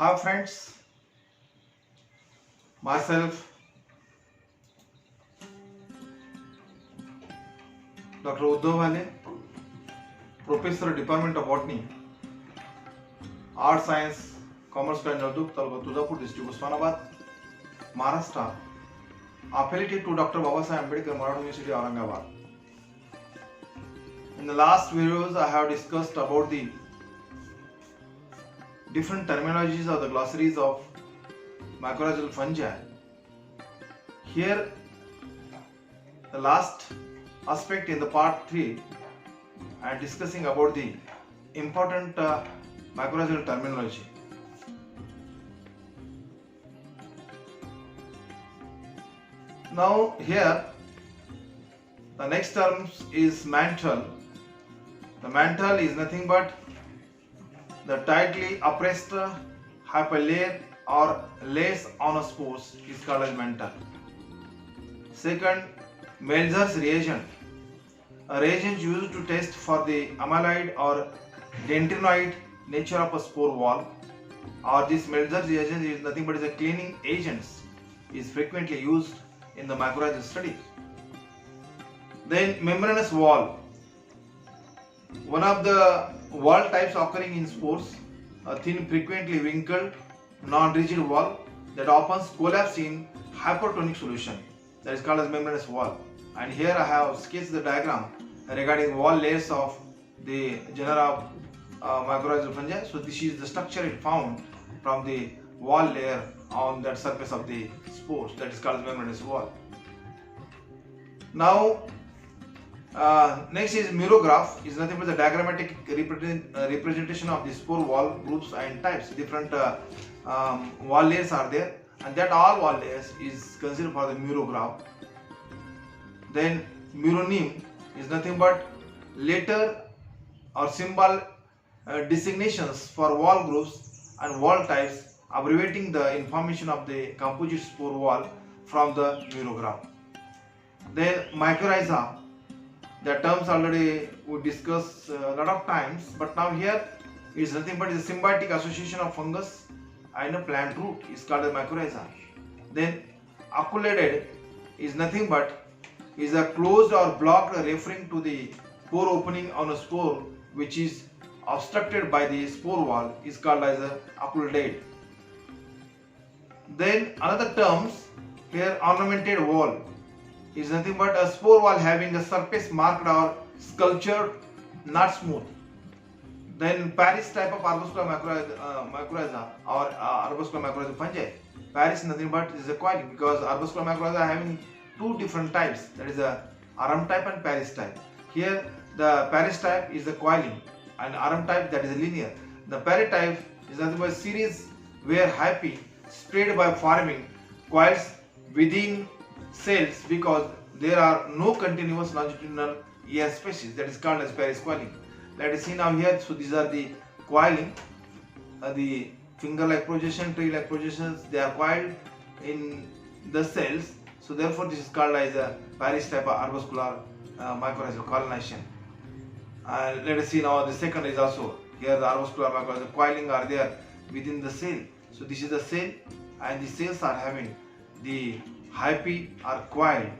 Hi friends, myself Dr. Uddhav Wale, Professor Department of Botany, Art Science, Commerce College Navduk, Talaba Tudapur District, Osmanabad, Maharashtra, affiliated to Dr. Babasaheb Ambedkar Marathwada University, Aurangabad. In the last videos, I have discussed about the different terminologies of the glossaries of mycorrhizal fungi. Here, the last aspect in the part 3, I am discussing about the important mycorrhizal terminology. Now here the next term is mantle. The mantle is nothing but the tightly oppressed hyperlayer or lace on a spores is called as mantle. Second, Melzer's reagent. A reagent used to test for the amyloid or dendrinoid nature of a spore wall, or this Melzer's reagent is nothing but is a cleaning agent, is frequently used in the mycorrhizal studies. Then membranous wall. One of the wall types occurring in spores, a thin, frequently wrinkled, non-rigid wall that often collapses in hypertonic solution. That is called as membranous wall. And here I have sketched the diagram regarding wall layers of the genera of mycorrhizal fungi. So this is the structure it found from the wall layer on that surface of the spores, that is called as membranous wall. Now next is murograph, is nothing but the diagrammatic representation of the spore wall groups and types. Different wall layers are there, and that all wall layers is considered for the murograph. Then muronym is nothing but letter or symbol designations for wall groups and wall types, abbreviating the information of the composite spore wall from the murograph. Then mycorrhiza, the terms already we discussed a lot of times, but now here is nothing but is a symbiotic association of fungus and a plant root is called a mycorrhiza. Then occultated is nothing but is a closed or blocked, referring to the pore opening on a spore which is obstructed by the spore wall is called as a occultate. Then another terms here, ornamented wall is nothing but a spore wall having a surface marked or sculptured, not smooth. Then Paris type of arbuscular mycorrhiza or arbuscular mycorrhizal fungi. Paris nothing but is a coiling, because arbuscular mycorrhiza are having two different types, that is a arum type and Paris type. Here the Paris type is the coiling and arum type that is linear. The Paris type is nothing but a series where hyphae spread by forming coils within cells, because there are no continuous longitudinal air spaces, that is called as Paris coiling. Let us see now here. So these are the coiling, the finger-like projection, tree-like projections, they are coiled in the cells. So therefore this is called as a Paris type of arbuscular mycorrhizal colonization. Let us see now the second is also here the arbuscular mycorrhizal coiling are there within the cell. So this is the cell, and the cells are having the hyphae are coiled.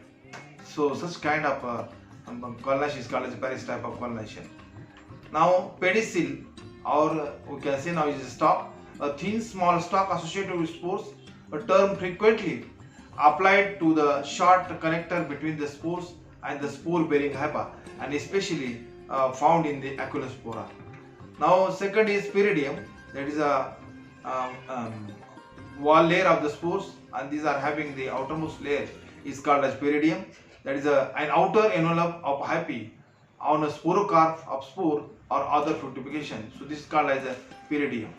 So such kind of colonization is called as Paris type of colonization. Now pedicel, or we can say now is a stalk, a thin small stalk associated with spores, a term frequently applied to the short connector between the spores and the spore bearing hypha, and especially found in the Aculospora. Now second is peridium, that is a wall layer of the spores, and these are having the outermost layer is called as peridium, that is an outer envelope of hyphae on a sporocarp of spore or other fructification. So this is called as a peridium.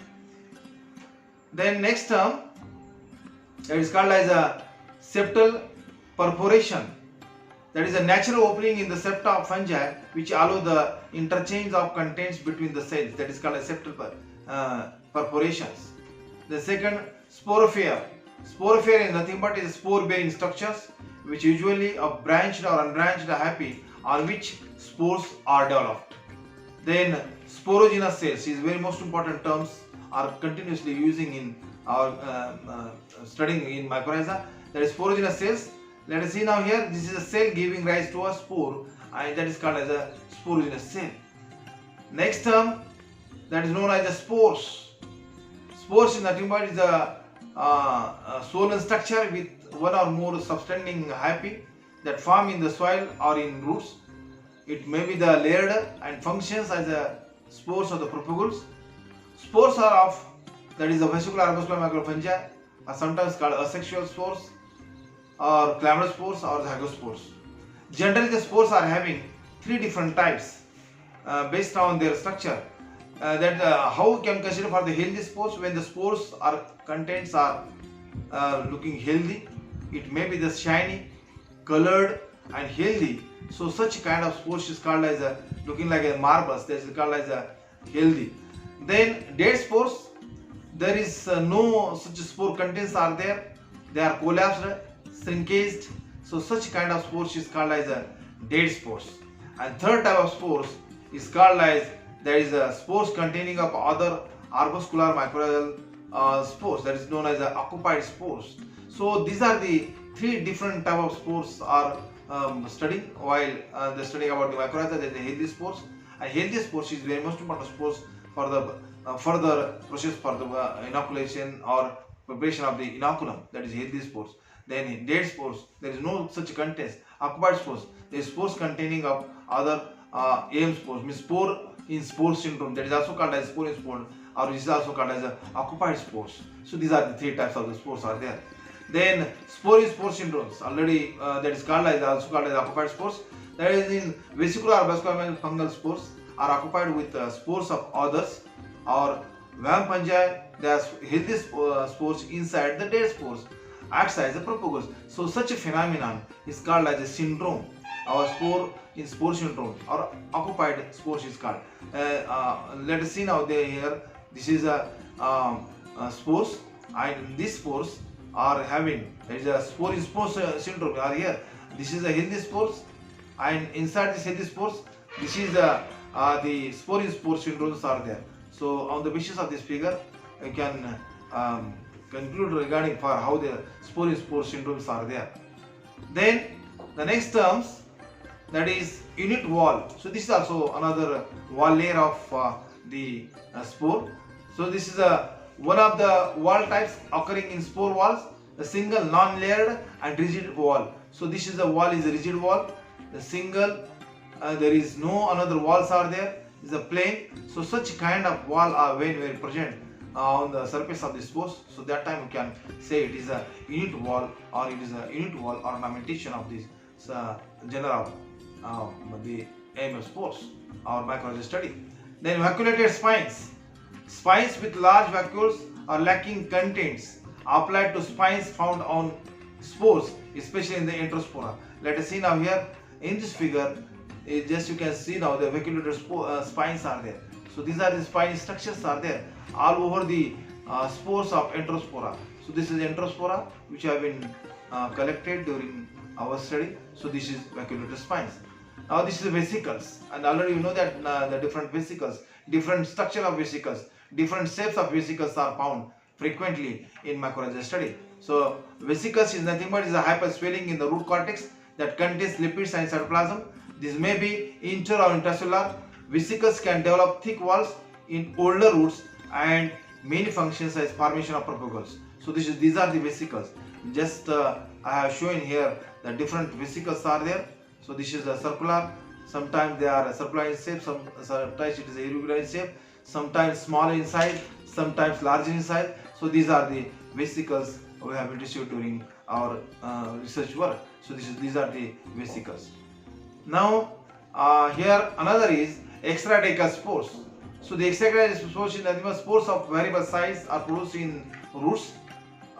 Then next term, that is called as a septal perforation, that is a natural opening in the septa of fungi which allow the interchange of contents between the cells, that is called as septal perforations. The second, sporophore. Sporophore is nothing but is spore bearing structures which usually a branched or unbranched hyphae on which spores are developed. Then sporogenous cells is very most important terms are continuously using in our studying in mycorrhiza. That is sporogenous cells. Let us see now here. This is a cell giving rise to a spore, and that is called as a sporogenous cell. Next term, that is known as the spores. Spores is nothing but is a swollen structure with one or more subtending hyphae that form in the soil or in roots. It may be the layered and functions as a spores of the propagules. Spores are of, that is the vesicular arbuscular microfungi, are sometimes called asexual spores or chlamydospores or zygospores. Generally, the spores are having three different types based on their structure. How we can consider for the healthy spores, when the spores are contents are looking healthy, it may be the shiny, colored and healthy. So such kind of spores is called as a looking like a marbles. That is called as a healthy. Then dead spores, there is no such spore contents are there. They are collapsed, shrinkaged. So such kind of spores is called as a dead spores. And third type of spores is called as, there is a spores containing of other arbuscular mycorrhizal spores, that is known as occupied spores. So these are the three different type of spores are studying while the studying about the mycorrhiza. There is the healthy spores. And healthy spores is very most important spores for the further process for the inoculation or preparation of the inoculum, that is healthy spores. Then in dead spores, there is no such contents. Occupied spores, there is spores containing of other AM spores, means spore in spore syndrome, that is also called as spore in spore, or is also called as occupied spores. So these are the three types of the spores are there. Then spore in spore syndromes, already that is called as also called as occupied spores. That is in vesicular arbuscular fungal spores are occupied with spores of others, or worm fungi, there are healthy spores inside the dead spores, acts as a propagules. So such a phenomenon is called as a syndrome, or spore in spore syndrome, or occupied spores is called. Let us see now here. This is a spores, and these spores are having, there is a spore in spore syndrome are here. This is a healthy spores, and inside this healthy spores, this is the spore in spore syndromes are there. So on the basis of this figure, you can conclude regarding for how the spore in spore syndromes are there. Then the next terms, that is unit wall. So this is also another wall layer of the spore. So this is one of the wall types occurring in spore walls, a single non-layered and rigid wall. So this is the wall is a rigid wall, the single, there is no another walls are there, is a plane. So such kind of wall are very present on the surface of the spores. So that time we can say it is a unit wall, or it is a unit wall ornamentation of this genre of the AMF spores or mycorrhizal study. Then vacuolated spines. Spines with large vacuoles or lacking contents applied to spines found on spores, especially in the enterospora. Let us see now here in this figure. Just you can see now the vacuolated spines are there. So these are the spine structures are there all over the spores of enterospora. So this is enterospora which have been collected during our study. So this is vacuolated spines. Now this is vesicles, and already you know that the different vesicles, different structure of vesicles, different shapes of vesicles are found frequently in mycorrhizal study. So vesicles is nothing but is a hyperswelling in the root cortex that contains lipids and cytoplasm. This may be inter or intracellular. Vesicles can develop thick walls in older roots and many functions as formation of propagules. So these are the vesicles. Just I have shown here the different vesicles are there. So this is a circular. Sometimes they are circular in shape. Sometimes it is irregular in shape. Sometimes smaller in size. Sometimes larger in size. So these are the vesicles we have received during our research work. So these are the vesicles. Now here another is extradical spores. So the extradical spores is nothing but spores of variable size are produced in roots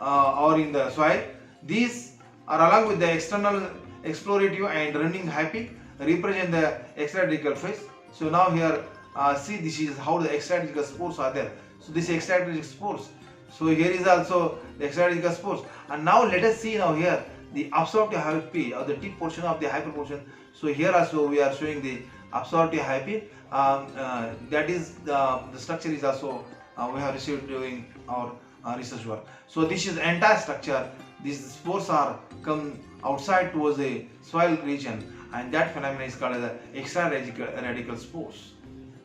or in the soil. These are along with the external explorative and running hyphae represent the extradical phase. So now here see, this is how the extradical spores are there. So this extradical spores. So here is also the extradical spores. And now let us see now here the absorptive hyphae or the tip portion of the hyper portion. So here also we are showing the absorptive hyphae. That is the structure is also we have received during our research work. So this is entire structure. These spores are come outside towards the soil region, and that phenomenon is called as the extra radical spores.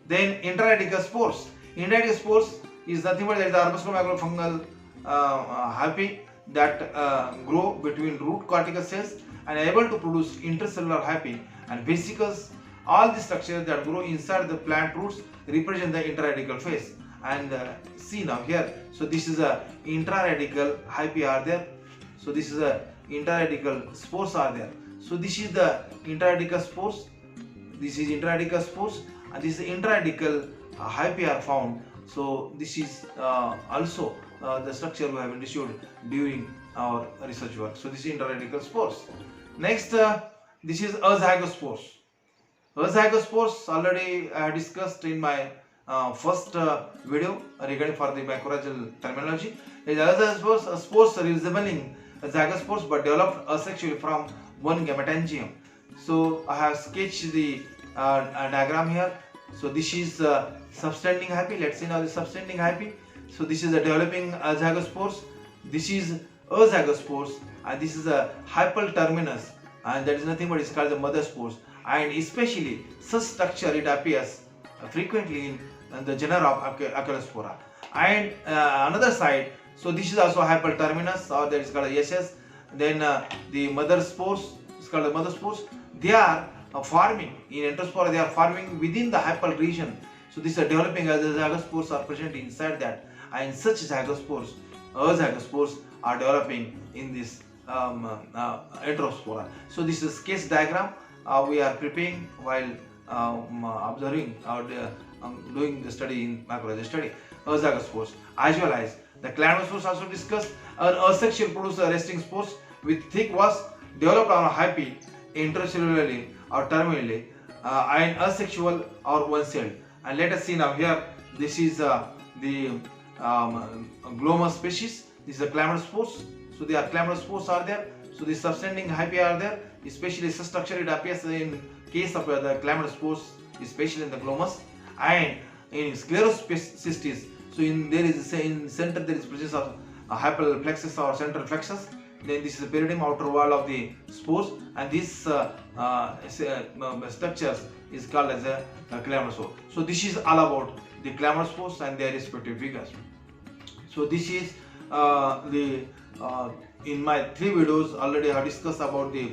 Then intraradical spores. Intraradical spores is nothing but that the arbusculum hyphae that grow between root cortical cells and are able to produce intracellular hyphae and vesicles. All the structures that grow inside the plant roots represent the intraradical phase. And see now here, so this is a intraradical hyphae are there. So this is a intraradical spores are there. So this is the intraradical spores. This is intraradical spores, and this is intraradical hyphae are found. So this is also the structure we have understood during our research work. So this is intraradical spores. Next, this is azygospores. Azygospores already I discussed in my first video regarding for the mycorrhizal terminology. Azygospores, spores resembling zygospores but developed asexually from one gametangium. So I have sketched the diagram here. So this is substanding hyphae. Let's see now the substanding hyphae. So this is a developing azygospores. This is azygospores, and this is a hypal terminus, and that is nothing but it's called the mother spores. And especially such structure it appears frequently in the genera of Achelospora. And another side, so this is also hypal terminus, or that is called SS. Then the mother spores is called the mother spores. They are forming in enterospora. They are forming within the hypal region. So these are developing as the zygospores are present inside that, and such zygospores, azygospores, are developing in this enterospora. So this is case diagram we are preparing while observing or doing the study in mycorrhizal study. Azygospores, as well as the chlamydospores also discussed. An asexual producer resting spores with thick was developed on a hyphae intracellularly or terminally, and asexual or one-celled. And let us see now here. This is the Glomus species. This is the chlamydospores. So the chlamydospores are there. So the substanding hyphae are there. Especially such structure it appears in case of the chlamydospores, especially in the glomus, and in scleroscystis. So there is in center there is presence of a hypal plexus or central plexus. Then this is the peridium, outer wall of the spores, and this structures is called as a chlamydospore. So this is all about the chlamydospores and their respective figures. So this is in my 3 videos already I have discussed about the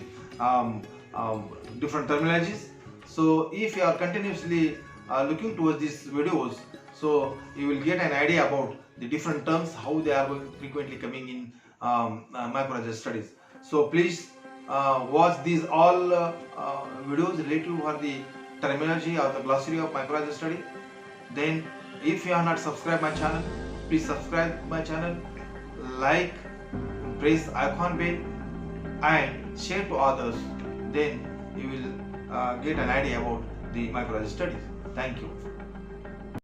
different terminologies. So if you are continuously looking towards these videos, so you will get an idea about the different terms, how they are frequently coming in mycorrhizal studies. So please watch these all videos related to the terminology or the glossary of mycorrhizal study. Then if you have not subscribed my channel, please subscribe my channel, like, press icon bell, and share to others. Then you will get an idea about the mycorrhizal studies. Thank you.